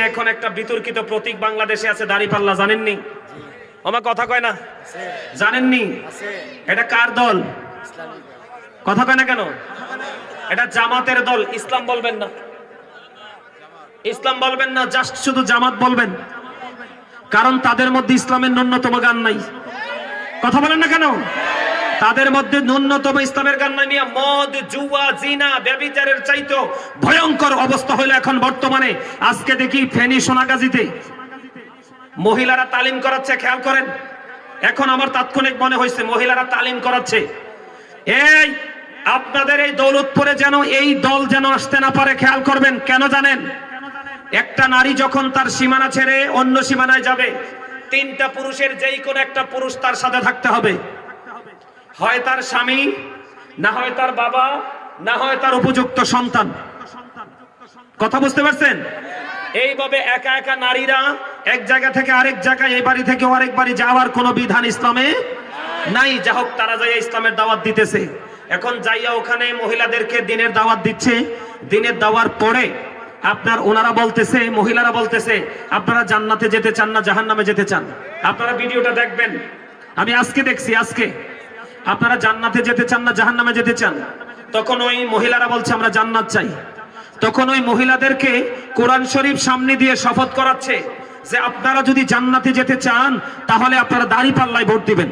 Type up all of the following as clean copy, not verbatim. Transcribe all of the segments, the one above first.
এখন একটা বিতর্কিত প্রতীক বাংলাদেশে আছে, দাড়িপাল্লা, জানেননি? আমার কথা কয় না, জানেননি? এটা কার দল? কথা কয় না কেন? এটা জামাতের দল। ইসলাম বলবেন না, ইসলাম বলবেন না, জাস্ট শুধু জামাত বলবেন, কারণ তাদের মধ্যে ইসলামের ন্যূনতম গান নাই। কথা বলেন না কেন? তাদের মধ্যে ন্যূনতম ইসলামের গান নাই। মদ, জুয়া, জিনা, ব্যভিচারের চাইতো ভয়ঙ্কর অবস্থা হলো এখন বর্তমানে। আজকে দেখি ফেনী সোনাগাজীতে মহিলারা তালিম করাচ্ছে, খেয়াল করেন। এখন আমার তাৎক্ষণিক মনে হয়েছে মহিলারা তালিম করাচ্ছে। এই আপনাদের এই দৌলতপুরে যেন এই দল যেন আসতে না পারে, খেয়াল করবেন। কেন জানেন? একটা নারী যখন তার সীমানা ছেড়ে অন্য সীমানায় যাবে, তিনটা পুরুষের যেই কোন একটা পুরুষ তার সাথে থাকতে হবে। হয় তার স্বামী, না হয় তার বাবা, না হয় তার উপযুক্ত সন্তান। কথা বুঝতে পারছেন? এইভাবে একা একা নারীরা এক জায়গা থেকে আরেক জায়গায়, এই বাড়ি থেকে আরেক বাড়ি যাওয়ার কোনো বিধান ইসলামে নাই। যা হোক, তারা যাইয়া ইসলামের দাওয়াত দিতেছে। এখন যাইয়া ওখানে মহিলাদেরকে দিনের দাওয়াত দিচ্ছে। দিনের দাওয়ার পরে আপনার ওনারা বলতেছে, মহিলারা বলতেছে, আপনারা জান্নাতে যেতে চান না জাহান্নামে যেতে চান? আপনারা ভিডিওটা দেখবেন, আমি আজকে দেখছি। আজকে আপনারা জান্নাতে যেতে চান না জাহান্নামে যেতে চান? তখন ওই মহিলারা বলছে আমরা জান্নাত চাই। তখন ওই মহিলাদেরকে কোরআন শরীফ সামনে দিয়ে শপথ করাচ্ছে যে আপনারা যদি জান্নাতে যেতে চান তাহলে আপনারা দাড়িপাল্লায় ভোট দিবেন।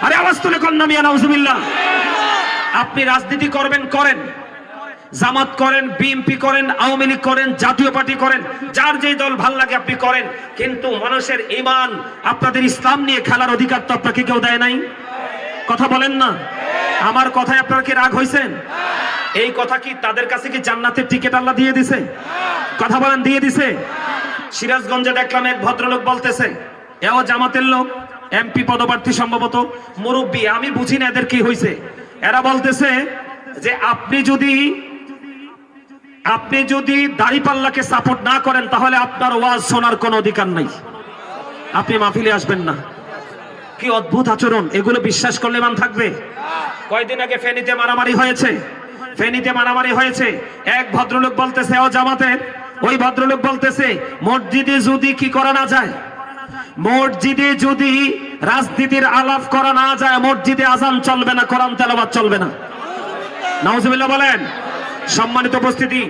আরে আওয়াজ তুলে কন্যা মিয়া নাউজুবিল্লাহ। আপনি রাজনীতি করবেন, করেন, জামাত করেন, বিএনপি করেন, আওয়ামী লীগ করেন, জাতীয় পার্টি করেন, যার যেই দল ভাল লাগে আপনি করেন, কিন্তু মানুষের ঈমান, আপনাদের ইসলাম নিয়ে খেলার অধিকার তো আপনাকে কেউ দেয় নাই। কথা বলেন না? আমার কথায় আপনারা কি রাগ হয়েছেন? এই কথা কি তাদের কাছে কি জান্নাতের টিকিট আল্লাহ দিয়ে দিছে? কথা বলেন, দিয়ে দিছে? সিরাজগঞ্জে দেখলাম এক ভদ্রলোক বলতেছে, এও জামাতের লোক, এমপি পদপ্রার্থী সম্ভবত, মুরব্বী, আমি বুঝি না এদের কি হয়েছে। এরা বলতেছে যে আপনি যদি দাড়িপাল্লাকে সাপোর্ট না করেন তাহলে আপনার ওয়াজ শোনার কোনো অধিকার নাই, আপনি মাহফিলে আসবেন না। কি অদ্ভুত আচরণ! এগুলো বিশ্বাস করলে মান থাকবে? কয়দিন আগে ফেনীতে মারামারি হয়েছে, ফেনীতে মারামারি হয়েছে। এক ভদ্রলোক বলতেছে, ও জামাতের, ওই ভদ্রলোক বলতেছে মসজিদে যদি কি করা না যায়, মসজিদে যদি রাজনীতির আলাপ করা না যায়, মসজিদে আজান চলবে না, কোরআন তেলাওয়াত চলবে না। নাউজুবিল্লাহ বলেন। সম্মানিত উপস্থিতি,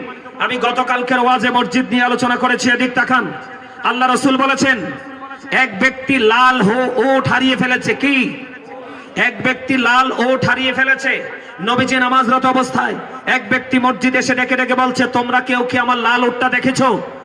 আমি গতকালকের ওয়াজে মসজিদ নিয়ে আলোচনা করেছি। এদিক তাকান। আল্লাহ রাসূল বলেছেন এক ব্যক্তি লাল ওট হারিয়ে ফেলেছে। কি? এক ব্যক্তি লাল ওট হারিয়ে ফেলেছে। নবীজি নামাজরত অবস্থায় এক ব্যক্তি মসজিদে এসে ডেকে ডেকে বলছে, তোমরা কেউ কি আমার লাল ওটটা দেখেছো?